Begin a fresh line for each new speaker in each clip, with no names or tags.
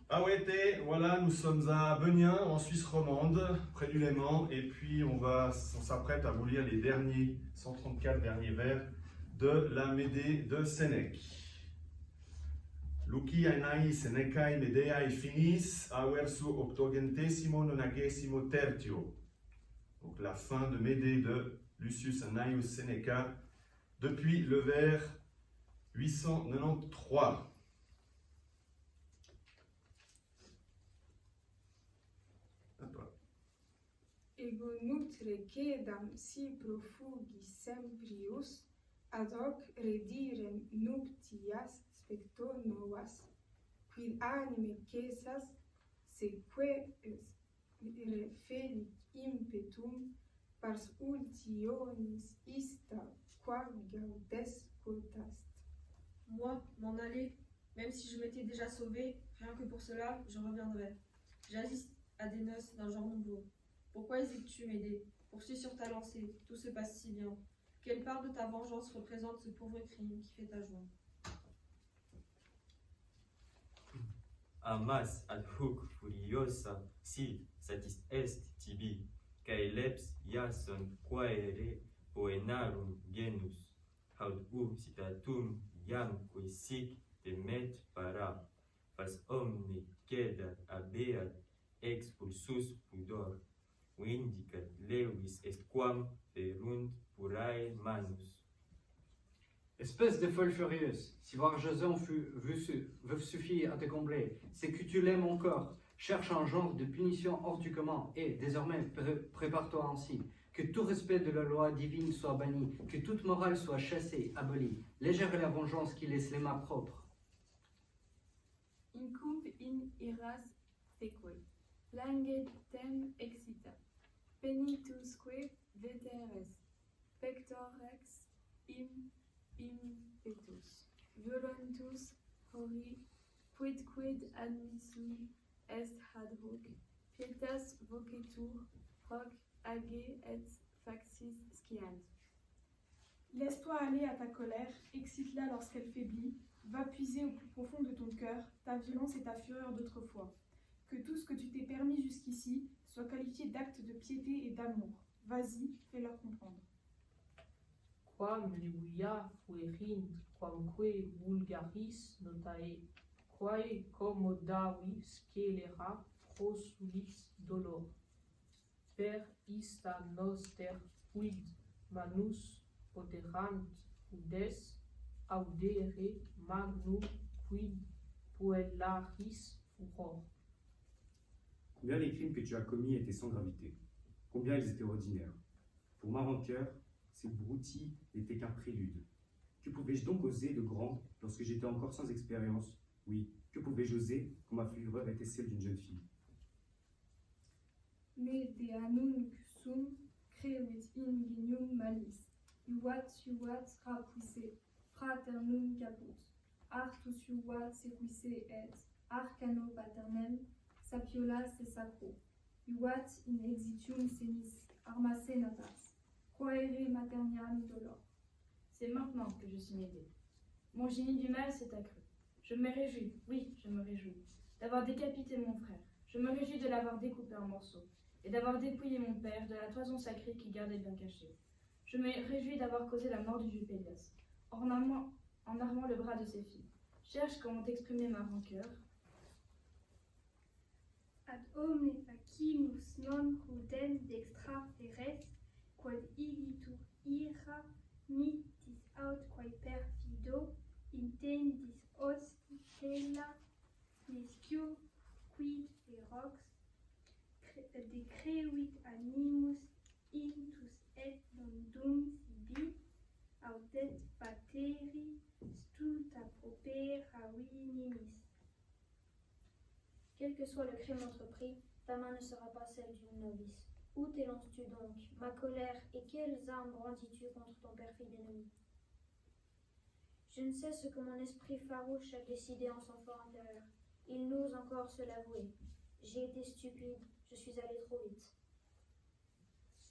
Awete, voilà, nous sommes à Benien, en Suisse romande, près du Léman, et puis on s'apprête à vous lire les 134 derniers vers de la Médée de Sénèque. Luci anai Senecae Medeae finis aversu octogentesimo nonagesimo tertio. Donc la fin de Médée de Lucius Annaeus Seneca, depuis le vers 893.
Ego nutre quedam si profugi semprius, ad hoc redirem nuptias specto novas, quid anime cesas, seque refelit impetum, pars ultionis ista qua gaudes quotast.
Moi, m'en aller, même si je m'étais déjà sauvé, rien que pour cela, je reviendrai. J'assiste à des noces d'un genre nouveau. Pourquoi hésites-tu, Médée? Poursuis sur ta lancée, tout se passe si bien. Quelle part de ta vengeance représente ce pauvre crime qui fait ta joie?
Amas ad hoc furiosa si satis est tibi, caeleps iason quaere poenarum genus, haud citatum iam qui sic temet para, fas omne cedat abeat expulsus pudor, vindicat levis est quam ferunt purae manus.
Espèce de folle furieuse, si voir Jason veut suffire à te combler, c'est que tu l'aimes encore. Cherche un genre de punition hors du commun et, désormais, prépare-toi ainsi. Que tout respect de la loi divine soit banni, que toute morale soit chassée, abolie. Légère est la vengeance qui laisse les mains propres.
Incumb in iras feque, langetem excita, penitusque veteres, pectorex impetus, violentus hori, quid admissum est ad hoc, pietas vocetur, hoc age et faxis sciant.
Laisse-toi aller à ta colère, excite-la lorsqu'elle faiblit, va puiser au plus profond de ton cœur ta violence et ta fureur d'autrefois. Que tout ce que tu t'es permis jusqu'ici soit qualifié d'acte de piété et d'amour. Vas-y, fais-leur comprendre.
Quam libuia fuerint, quamque vulgaris notae, quae commodavi scelera prosulis dolor. Per ista noster quid manus poterant udes audere magnum quid puellaris furor.
Combien les crimes que tu as commis étaient sans gravité, combien ils étaient ordinaires. Pour ma rancœur, ces broutilles n'étaient qu'un prélude. Que pouvais-je donc oser de grand lorsque j'étais encore sans expérience? Oui, que pouvais-je oser quand ma fureur était celle d'une jeune fille?
Me de annunc sum crevit ingenium malis, iuat rapuisse fraternum caput, artus iuat sequisse et arcano paternem sapiola se sacro, iuat in exitium senis armasse natas, quaere materniam dolor.
C'est maintenant que je suis Médée. Mon génie du mal s'est accru. Je me réjouis, oui, je me réjouis, d'avoir décapité mon frère. Je me réjouis de l'avoir découpé en morceaux et d'avoir dépouillé mon père de la toison sacrée qu'il gardait bien cachée. Je me réjouis d'avoir causé la mort du juif Pélias, en armant le bras de ses filles. Cherche comment exprimer ma rancœur.
Ad omne facimus non prudens dextra feres, quod igitur ira mitis aut quae perfido intendis hospitella nescio quid ferox decrevit animus intus et non dum sibi audet pateri stulta propera vinimis.
Quel que soit le crime entrepris, ta main ne sera pas celle d'une novice. Où t'élances-tu donc, ma colère, et quelles armes brandis-tu contre ton perfide ennemi? Je ne sais ce que mon esprit farouche a décidé en son fort intérieur. Il n'ose encore se l'avouer. J'ai été stupide, je suis allé trop vite.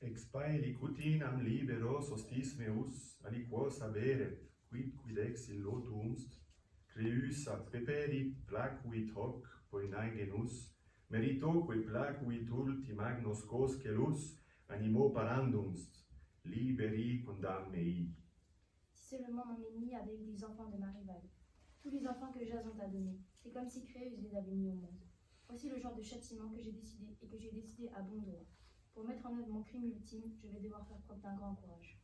Expae licutinam liberos hostis meus, aliquos haberet, quid ex illotumst, Creus ad preperi placuit hoc poenae genus, meritoque placuit ultima nos cos celus animo parandums, liberi condam mei.
Si seulement mon ennemi avait eu des enfants de ma rivale, tous les enfants que Jason t'a donnés, c'est comme si Créus les avait mis au monde. Voici le genre de châtiment que j'ai décidé à bon droit. Pour mettre en œuvre mon crime ultime, je vais devoir faire preuve d'un grand courage.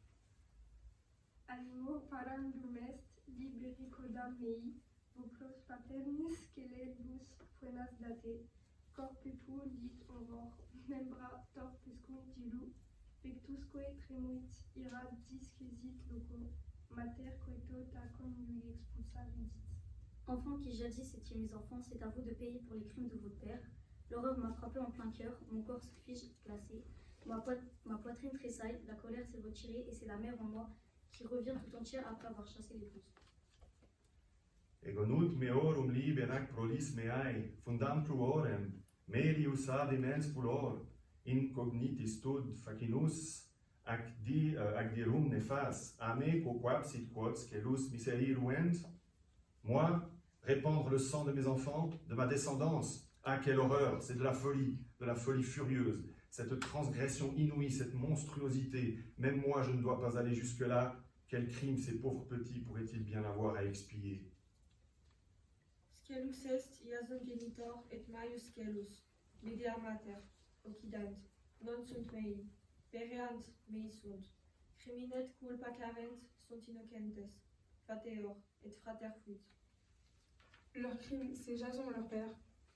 Animo parandum est, liberi codam mei, voclos paternis scelebus puenas date, corpuscu lit oror, membra torpuscum dilu, pectusque tremuit ira disquisit loco, mater coeto ta conjugui expulsa vidit.
Enfants qui jadis étiez mes enfants, c'est à vous de payer pour les crimes de votre père. L'horreur m'a frappé en plein cœur, mon corps se fige glacé, ma poitrine tressaille, la colère s'est retirée et c'est la mère en moi qui revient tout entière après avoir chassé l'épouse.
Egonut meorum liberac prolis meae, fundam pluorem, melius ademens pulor, incognitis tud facinus, ac dirum nefas, ame quoquam sit quod scelus miseri ruent. Moi, répandre le sang de mes enfants, de ma descendance, ah quelle horreur, c'est de la folie furieuse, cette transgression inouïe, cette monstruosité, même moi je ne dois pas aller jusque-là, quel crime ces pauvres petits pourraient-ils bien avoir à expier?
Scelus est Iason genitor et maius scelus, Medea mater, occidant, non sunt mei, pereant mei sunt, criminet culpa carent sunt innocentes, fateor et frater fuit.
Leur crime, c'est Jason leur père,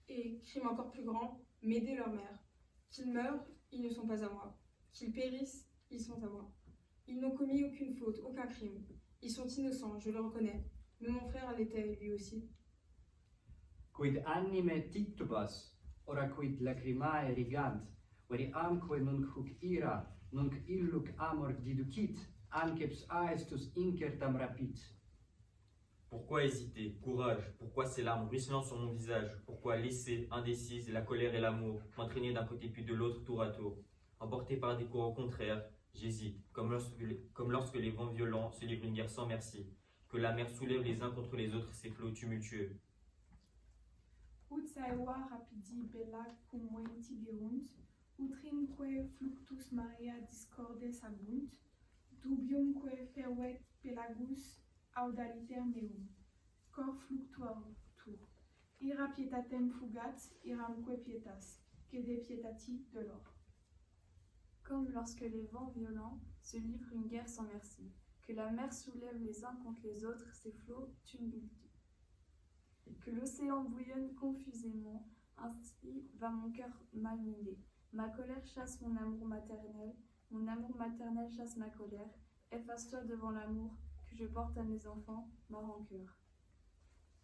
et crime encore plus grand, Médée leur mère. Qu'ils meurent, ils ne sont pas à moi. Qu'ils périssent, ils sont à moi. Ils n'ont commis aucune faute, aucun crime. Ils sont innocents, je le reconnais. Mais mon frère l'était lui aussi.
Quid anime titubas, ora quid lacrimae rigant, veri amque nunc huc ira, nunc illuc amor diducit, anceps aestus incertam rapit.
Pourquoi hésiter? Courage. Pourquoi ces larmes ruisselant sur mon visage? Pourquoi laisser, indécise, la colère et l'amour m'entraîner d'un côté puis de l'autre tour à tour? Emporté par des courants contraires, j'hésite, comme lorsque les vents violents se livrent une guerre sans merci, que la mer soulève les uns contre les autres ses flots tumultueux.
Ut saeva rapidi bella cum ventigerunt, utrimque fluctus marea discordes agunt, dubiumque fervet pelagus audaliter meum, cor fluctuatur, ira pietatem fugat, iramque pietas, que de pietati dolor.
Comme lorsque les vents violents se livrent une guerre sans merci, que la mer soulève les uns contre les autres ses flots tumultueux, que l'océan bouillonne confusément, ainsi va mon cœur malmené. Ma colère chasse mon amour maternel chasse ma colère. Efface-toi devant l'amour que je porte à mes enfants, ma rancœur.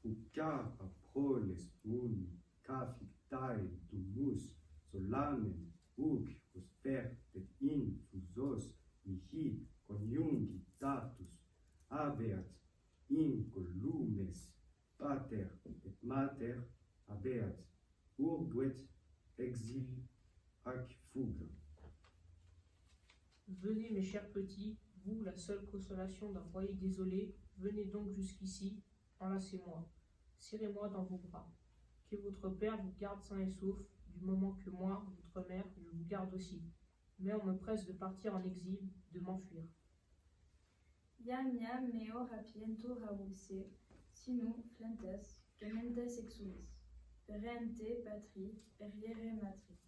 Uca proles uni, ca fictae tumus, solanem, uc usper et infusos, mihi conjungitatus, habeat incolumes, pater et mater, habeat urguet exil ac fuga.
Venez mes chers petits, vous, la seule consolation d'un foyer désolé, venez donc jusqu'ici, enlacez-moi, serrez-moi dans vos bras. Que votre père vous garde sain et sauf, du moment que moi, votre mère, je vous garde aussi. Mais on me presse de partir en exil, de m'enfuir.
Iam meo rapiento ravulse, sino flentes, gementes exulis, perente patri, perriere matri.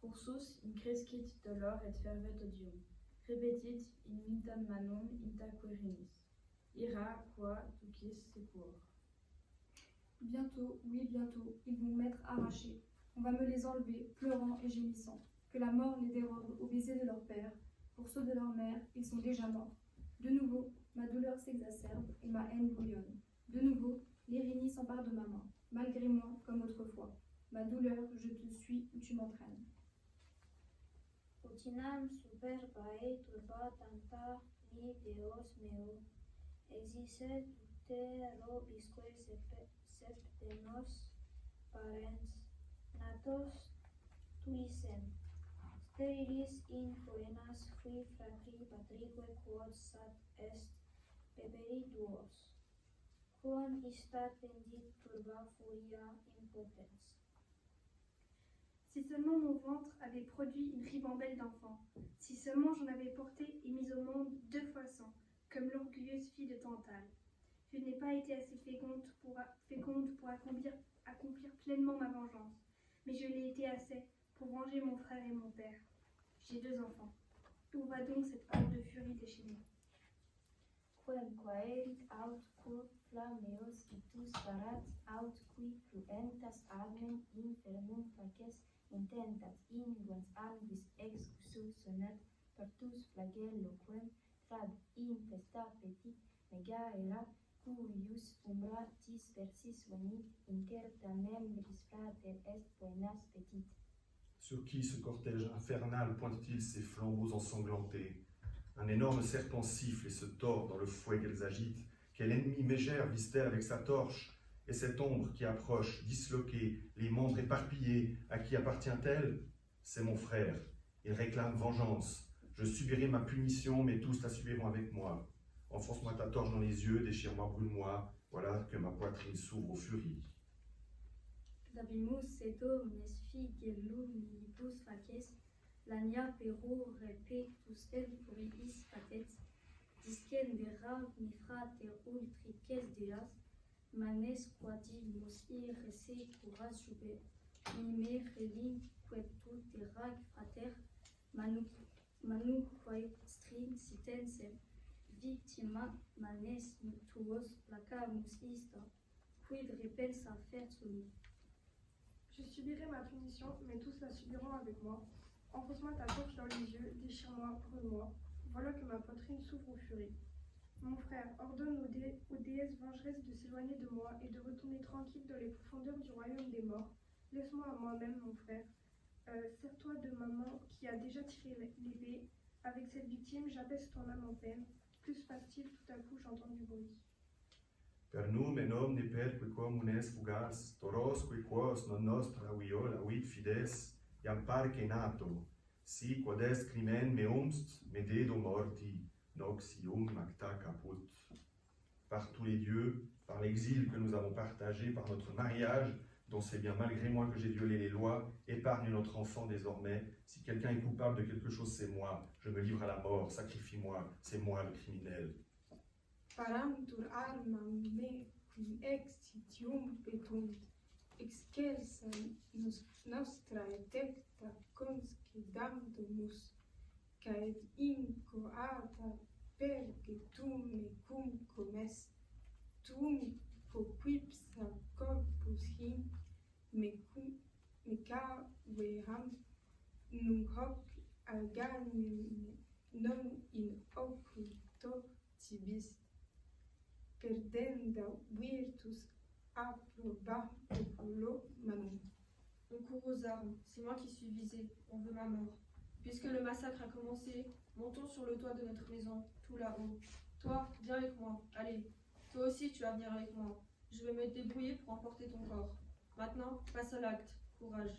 Cursus increscit dolor et fervet odium, repetit in mintam manum intaque renis. Ira qua ducis secur.
Bientôt, oui, bientôt, ils vont m'être arrachés. On va me les enlever, pleurant et gémissant. Que la mort les dérobe au baiser de leur père. Pour ceux de leur mère, ils sont déjà morts. De nouveau, ma douleur s'exacerbe et ma haine bouillonne. De nouveau, l'Irénie s'empare de ma main, malgré moi, comme autrefois. Ma douleur, je te suis où tu m'entraînes.
Utinam superbae turba tanta mi deos meo, exisset te robisque septenos parens, natos tuisem, sterilis in coenas fui fratri patrique quod sat est peperi duos, quam istat pendit turba furia impotens.
Si seulement mon ventre avait produit une ribambelle d'enfants, si seulement j'en avais porté et mis au monde 2 fois 100, comme l'orgueilleuse fille de Tantale. Je n'ai pas été assez féconde pour accomplir pleinement ma vengeance, mais je l'ai été assez pour venger mon frère et mon père. J'ai 2 enfants. Où va donc cette horde de furie déchaînée?
Quem quaerit aut cur flammeos itus parat aut qui cruentas agmen infernum faces intentat inguans anguis excusus sonat partus flagello quem trad infesta petit megaera curius umbra dispersis venit interta membris frater est poenas petit.
Sur qui ce cortège infernal pointe-t-il ses flambeaux ensanglantés? Un énorme serpent siffle et se tord dans le fouet qu'elles agitent. Quel ennemi mégère vise-t-elle avec sa torche? Et cette ombre qui approche, disloquée, les membres éparpillés, à qui appartient-elle? C'est mon frère. Il réclame vengeance. Je subirai ma punition, mais tous la subiront avec moi. Enfonce-moi ta torche dans les yeux, déchire-moi, brûle-moi. Voilà que ma poitrine s'ouvre aux furies.
Dabimus sedo mesfi gelum nibus faces, lania pero repectus el furiis patet, discen vera mi frater ultrices deas, manes quadimus irrese curas jube, mi me relin quetul terrag frater, manu quae strin sitensem, victima manes tuos placamus ista, quid repensa fertuli.
Je subirai ma punition, mais tous la subiront avec moi. Enfonce-moi ta torche dans les yeux, déchire-moi, brûle-moi. Voilà que ma poitrine s'ouvre aux furies. Mon frère, ordonne aux déesses vengeresses de s'éloigner de moi et de retourner tranquille dans les profondeurs du royaume des morts. Laisse-moi à moi-même, mon frère. Sers-toi de ma main qui a déjà tiré l'épée. Avec cette victime, j'apaise ton âme en peine. Que se passe-t-il? Tout à coup, j'entends du bruit.
Per num en omne perque quam unes fugas, torosque quos non nostra viola vit fides, iam parce nato, si quod est crimen meumst, mededo morti, noxium macta caput. Par tous les dieux, par l'exil que nous avons partagé, par notre mariage, dont c'est bien malgré moi que j'ai violé les lois, épargne notre enfant désormais. Si quelqu'un est coupable de quelque chose, c'est moi. Je me livre à la mort, sacrifie-moi, c'est moi le criminel.
Parantur armam me qui exitium petunt, excelsa nostra etecta conscidandomus, caet incoata pergetum mecum comes, tum quipsa corpus him, mecaveram, nunc hoc aganium non in occulto tibis, perdenda virtus approba populo manum.
On court aux armes, c'est moi qui suis visé, on veut ma mort. Puisque le massacre a commencé, montons sur le toit de notre maison, tout là-haut. Toi, viens avec moi, allez. Toi aussi, tu vas venir avec moi. Je vais me débrouiller pour emporter ton corps. Maintenant, passe à l'acte, courage.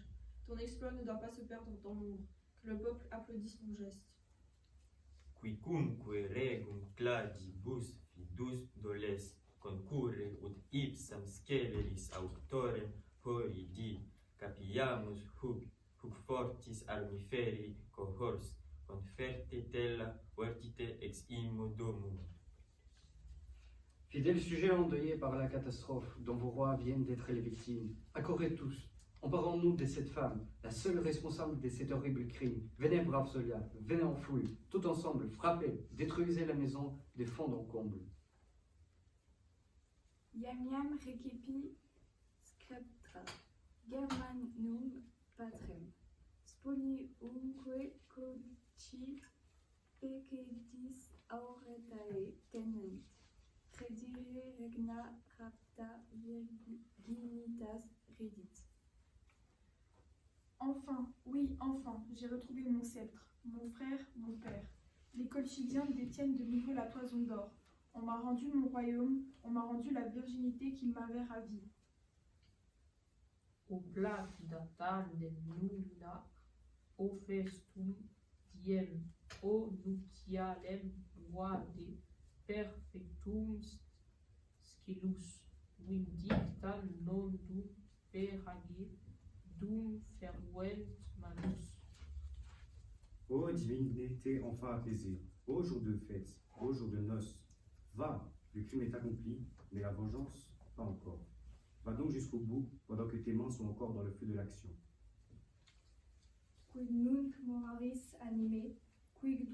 Ton exploit ne doit pas se perdre dans l'ombre. Que le peuple applaudisse mon geste.
Quicumque regum cladibus fidus doles, concurre ut ipsam sceleris auctorem horridi, capiamus huc fortis armiferi cohors, conferte tella vertite ex immo domum.
Fidèles sujets endeuillés par la catastrophe dont vos rois viennent d'être les victimes, accourez tous, emparons-nous de cette femme, la seule responsable de cet horrible crime. Venez, braves soldats, venez en foule, tout ensemble, frappez, détruisez la maison de fond en comble.
Iam recipi sceptra, Germanum patrem, spoliumque codici pecedis auretae tenent, redire regna rapta virginitas redit.
Enfin, oui, enfin, j'ai retrouvé mon sceptre, mon frère, mon père. Les Colchidiens détiennent de nouveau la toison d'or. On m'a rendu mon royaume, on m'a rendu la virginité qu'ils m'avaient ravie.
O placida nulla, o festum diem, o nuptialem guarde perfectum Scelus, vim dictam non dum perage, dum fervent manus.
Ô divinité enfin apaisée, ô jour de fête, ô jour de noces, va, le crime est accompli, mais la vengeance, pas encore. Va donc jusqu'au bout, pendant que tes mains sont encore dans le feu de l'action.
Quid nunc moraris anime, quid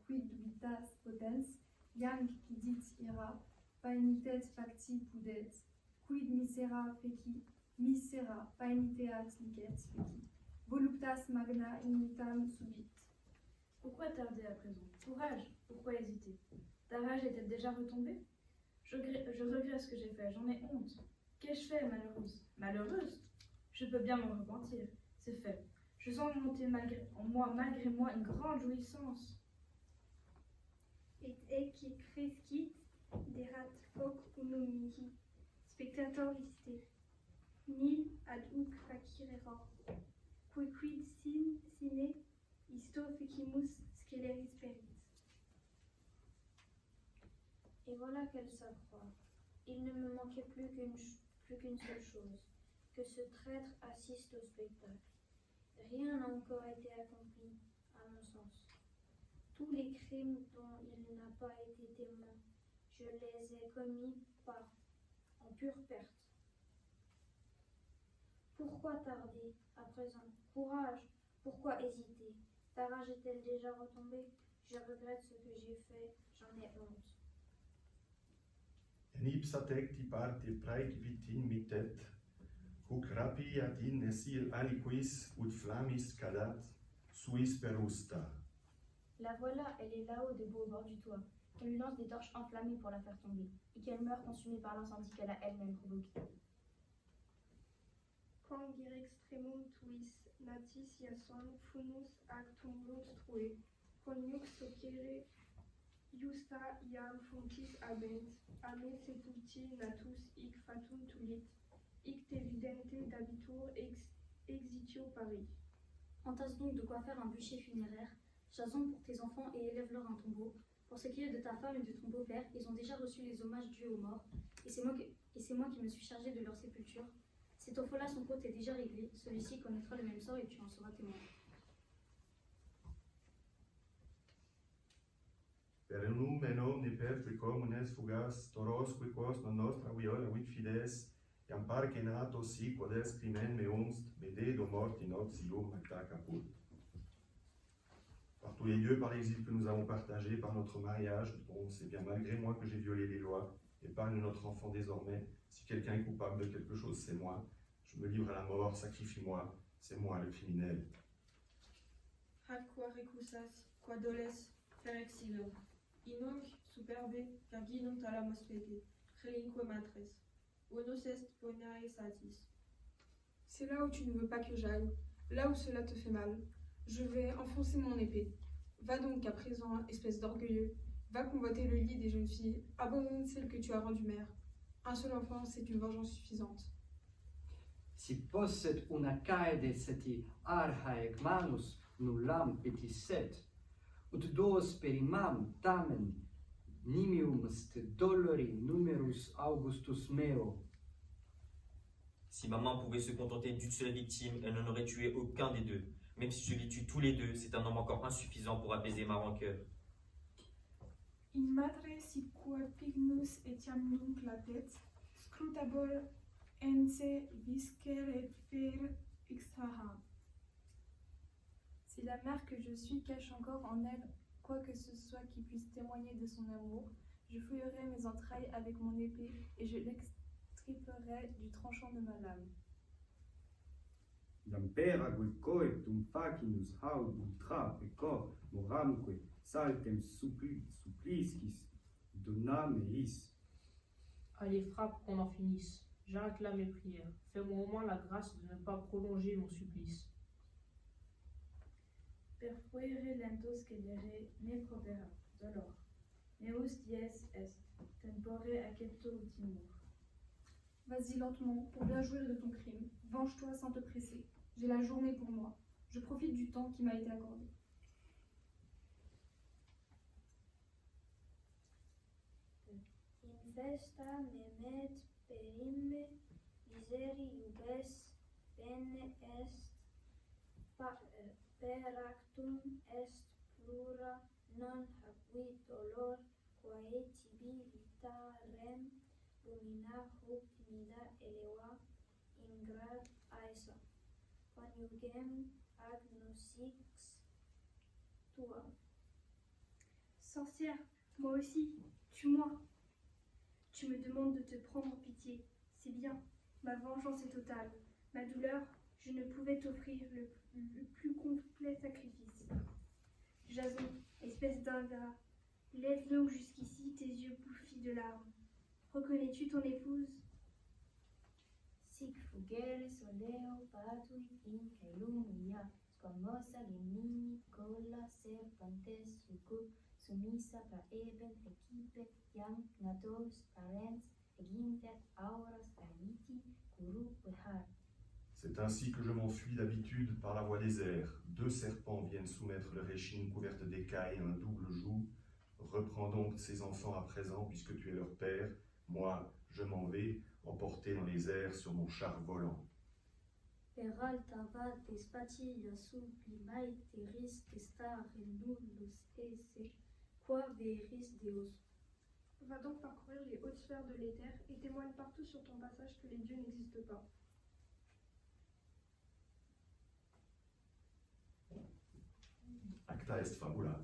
dubitas potens, iam quidit ira, paenitet facti pudet, quid misera paeniteat licet feci, voluptas magna imitam subit.
Pourquoi tarder à présent? Courage, pourquoi hésiter? Ta rage est-elle déjà retombée? Je regrette ce que j'ai fait, j'en ai honte. Qu'ai-je fait, malheureuse? Malheureuse? Je peux bien m'en repentir, c'est fait. Je sens monter en moi, malgré moi, une grande jouissance.
Et ecce crescit derat hoc unum mihi, spectator iste, nil ad hoc facireror, quid sine isto fecimus sceleris perit.
Et voilà qu'elle s'accroît. Il ne me manquait plus qu'une seule chose, que ce traître assiste au spectacle. Rien n'a encore été accompli, à mon sens. Tous les crimes dont il n'a pas été témoin, je les ai commis en pure perte. Pourquoi tarder à présent? Courage, pourquoi hésiter? Ta rage est-elle déjà retombée? Je regrette ce que j'ai fait, j'en ai honte.
En ipsa tecti parte praecipitin mittet, huc rapiatin nesil aliquis ut flammis cadat, suis perusta.
La voilà, elle est là-haut, debout au bord du toit. Qu'on lui lance des torches enflammées pour la faire tomber, et qu'elle meure consumée par l'incendie qu'elle a elle-même provoqué.
Quangir extremum tuis natis iason fumus ac tumulus true, coniux sociere justa iam funcis abent, a me sepulti natus hic fatum tulit, hic te vidente dabitur exitio pari.
Entasse donc de quoi faire un bûcher funéraire, Jason pour tes enfants et élève-leur un tombeau. Pour ce qui est de ta femme et de ton beau-père, ils ont déjà reçu les hommages dus aux morts, et c'est moi qui me suis chargée de leur sépulture. Cet orphelin, son compte est déjà réglé, celui-ci connaîtra le même sort et tu en seras témoin.
Per num enom ne pertui communes fugas, toros quicos non nostra viola vit fides, iam parque nato si quod est crimen meumst, mededo morti nocium acta caput. Par tous les lieux, par l'exil que nous avons partagé, par notre mariage, bon, c'est bien malgré moi que j'ai violé les lois. Épargne notre enfant désormais. Si quelqu'un est coupable de quelque chose, c'est moi. Je me livre à la mort, sacrifie-moi. C'est moi le criminel.
Hac qua recusas, qua doles, fer exilum. Inunc superbe, carginunt ala mospete, relinque matres. Unus est bonae satis.
C'est là où tu ne veux pas que j'aille, là où cela te fait mal. Je vais enfoncer mon épée. Va donc à présent, espèce d'orgueilleux, va convoiter le lit des jeunes filles, abandonne celle que tu as rendue mère. Un seul enfant, c'est une vengeance suffisante.
Si posset una caede seti arhaec manus nullam petisset, ut dos per imam tamen nimium st dolori numerus Augustus meo.
Si maman pouvait se contenter d'une seule victime, elle n'en aurait tué aucun des deux. Même si je les tue tous les deux, c'est un nombre encore insuffisant pour apaiser ma rancœur.
In matre si quo pignus etiam nunc latet, scrutabor ense viscer et fer extraha.
Si la mère que je suis cache encore en elle quoi que ce soit qui puisse témoigner de son amour, je fouillerai mes entrailles avec mon épée et je l'extriperai du tranchant de ma lame.
Iam peraque coeptum facinus haud ultra pecco moramque saltem supplicis donam eis.
Allez, frappe qu'on en finisse. J'arrête là mes prières. Fais-moi au moins la grâce de ne pas prolonger mon supplice.
Perfuere lentus cedere ne provera, dolor. Meus dies est, tempore accepto ultimur.
Vas-y lentement, pour bien jouir de ton crime. Venge-toi sans te presser. J'ai la journée pour moi. Je profite du temps qui m'a été accordé.
festa memet perime miseri ubes bene est peractum est plura non habuit dolor quae tibi vitarem lumina hoc timida eleva in grad aesa coniugem agnosix tua.
Sorcière, moi aussi, tue-moi. Tu me demandes de te prendre pitié. C'est bien, ma vengeance est totale. Ma douleur, je ne pouvais t'offrir le plus complet sacrifice. Jason, espèce d'ingrat, lève donc jusqu'ici tes yeux bouffis de larmes. Reconnais-tu ton épouse?
Sic fugere soleo patui finque lumia, squamosa limini colla serpantes suco, sumissa pra eben equipe iam natos parens eginter auras aiti curuque har.
C'est ainsi que je m'enfuis d'habitude par la voie des airs. 2 serpents viennent soumettre leur échine couverte d'écailles à un double joug. Reprends donc ces enfants à présent, puisque tu es leur père. Moi, je m'en vais, emporté dans les airs sur mon char volant.
Peralta vates patillas sublimae terris testare nullus esse, qua veris Deus.
Va donc parcourir les hautes sphères de l'éther et témoigne partout sur ton passage que les dieux n'existent pas.
Acta est fabula.